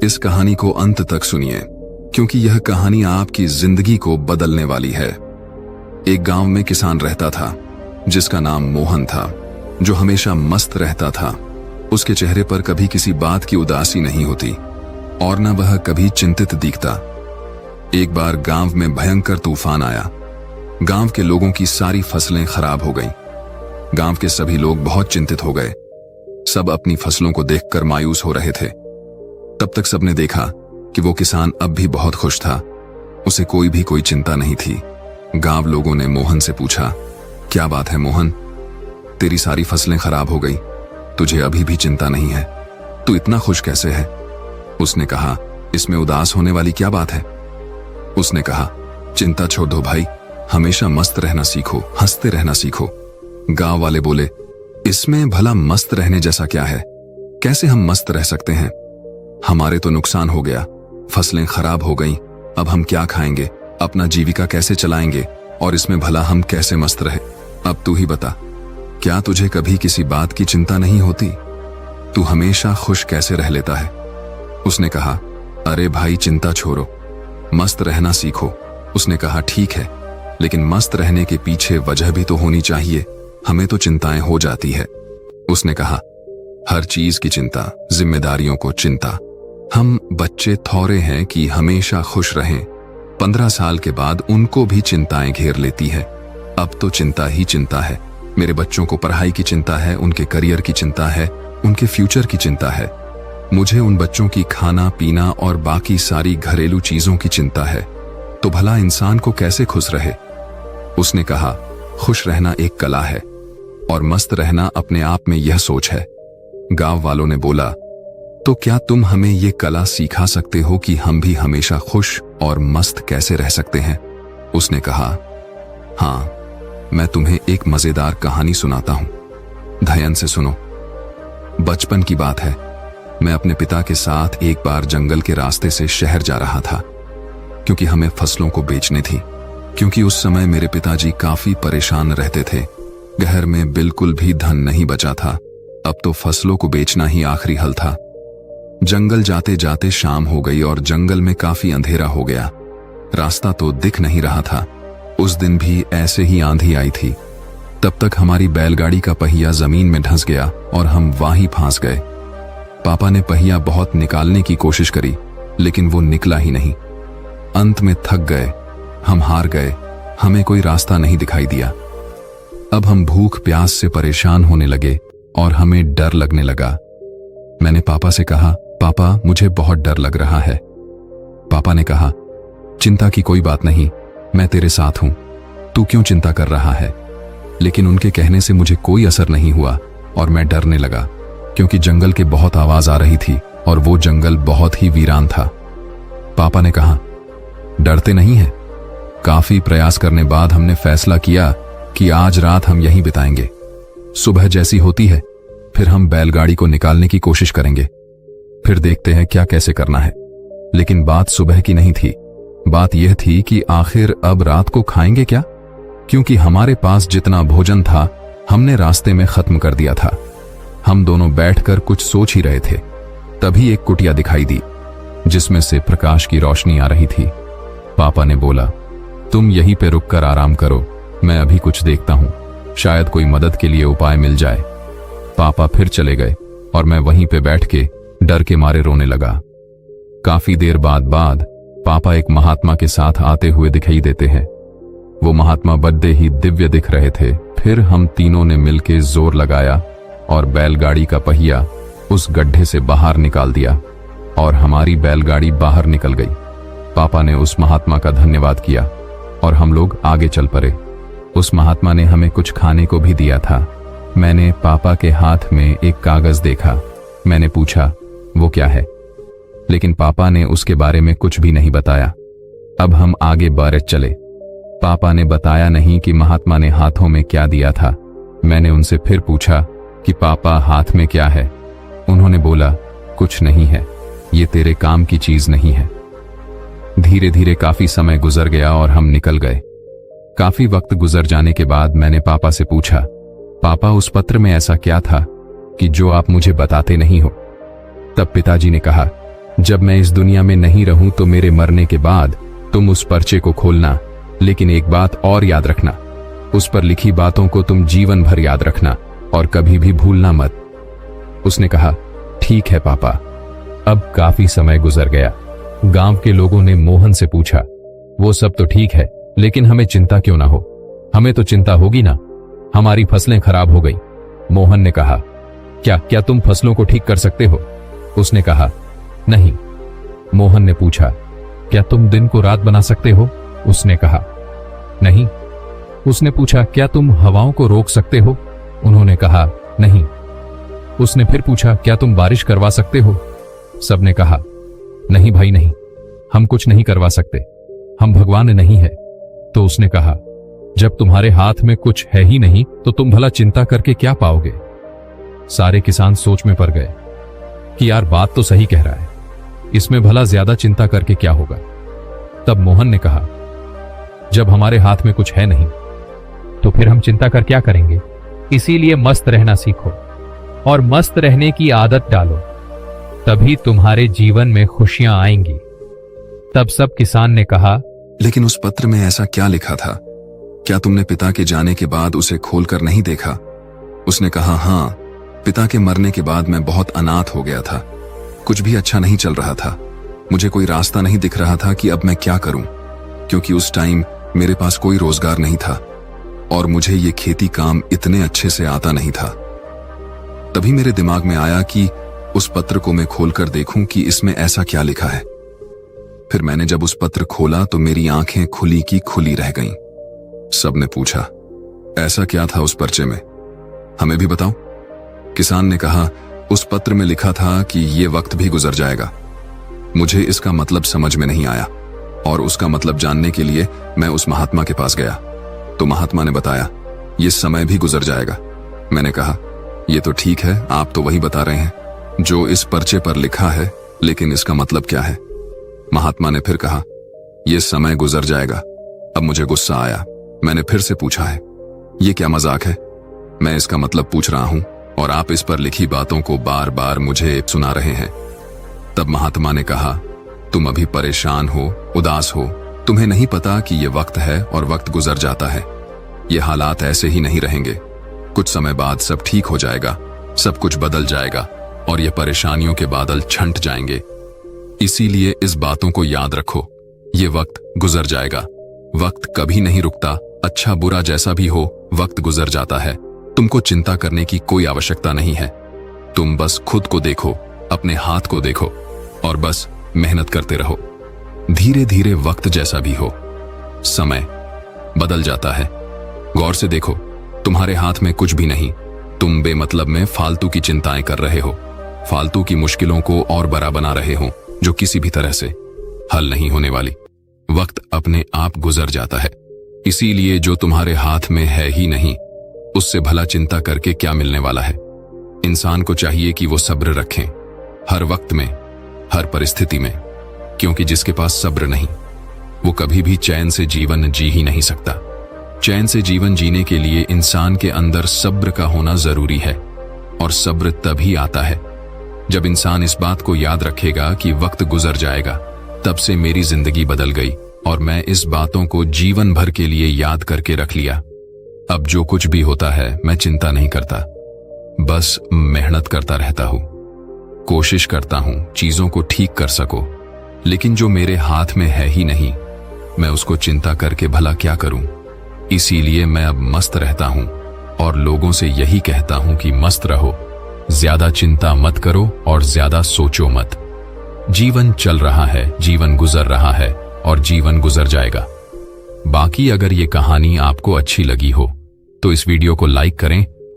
इस कहानी को अंत तक सुनिए, क्योंकि यह कहानी आपकी जिंदगी को बदलने वाली है। एक गांव में किसान रहता था जिसका नाम मोहन था, जो हमेशा मस्त रहता था। उसके चेहरे पर कभी किसी बात की उदासी नहीं होती और न वह कभी चिंतित दिखता। एक बार गांव में भयंकर तूफान आया। गांव के लोगों की सारी फसलें खराब हो गईं। गांव के सभी लोग बहुत चिंतित हो गए। सब अपनी फसलों को देखकर मायूस हो रहे थे। तब तक सबने देखा कि वो किसान अब भी बहुत खुश था। उसे कोई चिंता नहीं थी। गांव लोगों ने मोहन से पूछा, क्या बात है मोहन, तेरी सारी फसलें खराब हो गई, तुझे अभी भी चिंता नहीं है, तू इतना खुश कैसे है? उसने कहा, इसमें उदास होने वाली क्या बात है? उसने कहा, चिंता छोड़ दो भाई, हमेशा मस्त रहना सीखो, हंसते रहना सीखो। गांव वाले बोले, इसमें भला मस्त रहने जैसा क्या है? कैसे हम मस्त रह सकते हैं? हमारे तो नुकसान हो गया, फसलें खराब हो गईं, अब हम क्या खाएंगे, अपना जीविका कैसे चलाएंगे, और इसमें भला हम कैसे मस्त रहे? अब तू ही बता, क्या तुझे कभी किसी बात की चिंता नहीं होती? तू हमेशा खुश कैसे रह लेता है? उसने कहा, अरे भाई चिंता छोड़ो, मस्त रहना सीखो। उसने कहा, ठीक है, लेकिन मस्त रहने के पीछे वजह भी तो होनी चाहिए, हमें तो चिंताएं हो जाती है। उसने कहा, हर चीज की चिंता, जिम्मेदारियों को चिंता। हम बच्चे थोड़े हैं कि हमेशा खुश रहें। 15 साल के बाद उनको भी चिंताएं घेर लेती है। अब तो चिंता ही चिंता है। मेरे बच्चों को पढ़ाई की चिंता है, उनके करियर की चिंता है, उनके फ्यूचर की चिंता है। मुझे उन बच्चों की खाना पीना और बाकी सारी घरेलू चीजों की चिंता है। तो भला इंसान को कैसे खुश रहे? उसने कहा, खुश रहना एक कला है और मस्त रहना अपने आप में यह सोच है। गांव वालों ने बोला, तो क्या तुम हमें यह कला सिखा सकते हो कि हम भी हमेशा खुश और मस्त कैसे रह सकते हैं? उसने कहा, हां, मैं तुम्हें एक मजेदार कहानी सुनाता हूं, ध्यान से सुनो। बचपन की बात है। मैं अपने पिता के साथ एक बार जंगल के रास्ते से शहर जा रहा था, क्योंकि हमें फसलों को बेचनी थी। क्योंकि उस समय मेरे पिताजी काफी परेशान रहते थे। घर में बिल्कुल भी धन नहीं बचा था। अब तो फसलों को बेचना ही आखिरी हल था। जंगल जाते जाते शाम हो गई और जंगल में काफी अंधेरा हो गया। रास्ता तो दिख नहीं रहा था। उस दिन भी ऐसे ही आंधी आई थी। तब तक हमारी बैलगाड़ी का पहिया जमीन में धंस गया और हम वहीं फंस गए। पापा ने पहिया बहुत निकालने की कोशिश करी, लेकिन वो निकला ही नहीं। अंत में थक गए, हम हार गए, हमें कोई रास्ता नहीं दिखाई दिया। अब हम भूख प्यास से परेशान होने लगे और हमें डर लगने लगा। मैंने पापा से कहा, पापा मुझे बहुत डर लग रहा है। पापा ने कहा, चिंता की कोई बात नहीं, मैं तेरे साथ हूं, तू क्यों चिंता कर रहा है? लेकिन उनके कहने से मुझे कोई असर नहीं हुआ और मैं डरने लगा, क्योंकि जंगल के बहुत आवाज आ रही थी और वो जंगल बहुत ही वीरान था। पापा ने कहा, डरते नहीं है? काफी प्रयास करने बाद हमने फैसला किया कि आज रात हम यहीं बिताएंगे। सुबह जैसी होती है फिर हम बैलगाड़ी को निकालने की कोशिश करेंगे, फिर देखते हैं क्या कैसे करना है। लेकिन बात सुबह की नहीं थी। बात यह थी कि आखिर अब रात को खाएंगे क्या, क्योंकि हमारे पास जितना भोजन था हमने रास्ते में खत्म कर दिया था। हम दोनों बैठकर कुछ सोच ही रहे थे, तभी एक कुटिया दिखाई दी जिसमें से प्रकाश की रोशनी आ रही थी। पापा ने बोला, तुम यहीं पे रुककर आराम करो, मैं अभी कुछ देखता हूं, शायद कोई मदद के लिए उपाय मिल जाए। पापा फिर चले गए और मैं वहीं पे बैठ के डर के मारे रोने लगा। काफी देर बाद पापा एक महात्मा के साथ आते हुए दिखाई देते हैं। वो महात्मा बड़े ही दिव्य दिख रहे थे। फिर हम तीनों ने मिलकर जोर लगाया और बैलगाड़ी का पहिया उस गड्ढे से बाहर निकाल दिया और हमारी बैलगाड़ी बाहर निकल गई। पापा ने उस महात्मा का धन्यवाद किया और हम लोग आगे चल पड़े। उस महात्मा ने हमें कुछ खाने को भी दिया था। मैंने पापा के हाथ में एक कागज देखा। मैंने पूछा, वो क्या है? लेकिन पापा ने उसके बारे में कुछ भी नहीं बताया। अब हम आगे बढ़ चले। पापा ने बताया नहीं कि महात्मा ने हाथों में क्या दिया था। मैंने उनसे फिर पूछा कि पापा हाथ में क्या है? उन्होंने बोला, कुछ नहीं है, ये तेरे काम की चीज नहीं है। धीरे धीरे काफी समय गुजर गया और हम निकल गए। काफी वक्त गुजर जाने के बाद मैंने पापा से पूछा, पापा उस पत्र में ऐसा क्या था कि जो आप मुझे बताते नहीं हो? तब पिताजी ने कहा, जब मैं इस दुनिया में नहीं रहूं तो मेरे मरने के बाद तुम उस पर्चे को खोलना, लेकिन एक बात और याद रखना, उस पर लिखी बातों को तुम जीवन भर याद रखना और कभी भी भूलना मत। उसने कहा, ठीक है पापा। अब काफी समय गुजर गया। गांव के लोगों ने मोहन से पूछा, वो सब तो ठीक है, लेकिन हमें चिंता क्यों ना हो? हमें तो चिंता होगी ना, हमारी फसलें खराब हो गई। मोहन ने कहा, क्या तुम फसलों को ठीक कर सकते हो? उसने कहा, नहीं। मोहन ने पूछा, क्या तुम दिन को रात बना सकते हो? उसने कहा, नहीं। उसने पूछा, क्या तुम हवाओं को रोक सकते हो? उन्होंने कहा, नहीं। उसने फिर पूछा, क्या तुम बारिश करवा सकते हो? सबने कहा, नहीं भाई नहीं, हम कुछ नहीं करवा सकते, हम भगवान नहीं है। तो उसने कहा, जब तुम्हारे हाथ में कुछ है ही नहीं तो तुम भला चिंता करके क्या पाओगे? सारे किसान सोच में पड़ गए कि यार बात तो सही कह रहा है, इसमें भला ज्यादा चिंता करके क्या होगा। तब मोहन ने कहा, जब हमारे हाथ में कुछ है नहीं तो फिर हम चिंता कर क्या करेंगे? इसीलिए मस्त रहना सीखो और मस्त रहने की आदत डालो, तभी तुम्हारे जीवन में खुशियां आएंगी। तब सब किसान ने कहा, लेकिन उस पत्र में ऐसा क्या लिखा था? क्या तुमने पिता के जाने के बाद उसे खोलकर नहीं देखा? उसने कहा, हाँ, पिता के मरने के बाद मैं बहुत अनाथ हो गया था, कुछ भी अच्छा नहीं चल रहा था, मुझे कोई रास्ता नहीं दिख रहा था कि अब मैं क्या करूं, क्योंकि उस टाइम मेरे पास कोई रोजगार नहीं था और मुझे ये खेती काम इतने अच्छे से आता नहीं था। तभी मेरे दिमाग में आया कि उस पत्र को मैं खोलकर देखूं कि इसमें ऐसा क्या लिखा है। फिर मैंने जब उस पत्र खोला तो मेरी आंखें खुली की खुली रह गईं। सबने पूछा, ऐसा क्या था उस पर्चे में, हमें भी बताओ। किसान ने कहा, उस पत्र में लिखा था कि ये वक्त भी गुजर जाएगा। मुझे इसका मतलब समझ में नहीं आया और उसका मतलब जानने के लिए मैं उस महात्मा के पास गया तो महात्मा ने बताया, ये समय भी गुजर जाएगा। मैंने कहा, ये तो ठीक है, आप तो वही बता रहे हैं जो इस पर्चे पर लिखा है, लेकिन इसका मतलब क्या है? महात्मा ने फिर कहा, यह समय गुजर जाएगा। अब मुझे गुस्सा आया। मैंने फिर से पूछा है, ये क्या मजाक है? मैं इसका मतलब पूछ रहा हूं और आप इस पर लिखी बातों को बार बार मुझे सुना रहे हैं। तब महात्मा ने कहा, तुम अभी परेशान हो, उदास हो, तुम्हें नहीं पता कि ये वक्त है और वक्त गुजर जाता है। ये हालात ऐसे ही नहीं रहेंगे, कुछ समय बाद सब ठीक हो जाएगा, सब कुछ बदल जाएगा और ये परेशानियों के बादल छंट जाएंगे। इसीलिए इस बातों को याद रखो, ये वक्त गुजर जाएगा, वक्त कभी नहीं रुकता, अच्छा बुरा जैसा भी हो वक्त गुजर जाता है। तुमको चिंता करने की कोई आवश्यकता नहीं है, तुम बस खुद को देखो, अपने हाथ को देखो और बस मेहनत करते रहो। धीरे धीरे वक्त जैसा भी हो, समय बदल जाता है। गौर से देखो, तुम्हारे हाथ में कुछ भी नहीं, तुम बेमतलब में फालतू की चिंताएं कर रहे हो, फालतू की मुश्किलों को और बड़ा बना रहे हो जो किसी भी तरह से हल नहीं होने वाली। वक्त अपने आप गुजर जाता है, इसीलिए जो तुम्हारे हाथ में है ही नहीं उससे भला चिंता करके क्या मिलने वाला है। इंसान को चाहिए कि वो सब्र रखें हर वक्त में, हर परिस्थिति में, क्योंकि जिसके पास सब्र नहीं वो कभी भी चैन से जीवन जी ही नहीं सकता। चैन से जीवन जीने के लिए इंसान के अंदर सब्र का होना जरूरी है और सब्र तभी आता है जब इंसान इस बात को याद रखेगा कि वक्त गुजर जाएगा। तब से मेरी जिंदगी बदल गई और मैं इस बातों को जीवन भर के लिए याद करके रख लिया। अब जो कुछ भी होता है मैं चिंता नहीं करता, बस मेहनत करता रहता हूं, कोशिश करता हूं चीजों को ठीक कर सको। लेकिन जो मेरे हाथ में है ही नहीं मैं उसको चिंता करके भला क्या करूं। इसीलिए मैं अब मस्त रहता हूं और लोगों से यही कहता हूं कि मस्त रहो, ज्यादा चिंता मत करो और ज्यादा सोचो मत। जीवन चल रहा है, जीवन गुजर रहा है और जीवन गुजर जाएगा। बाकी अगर ये कहानी आपको अच्छी लगी हो तो इस वीडियो को लाइक करें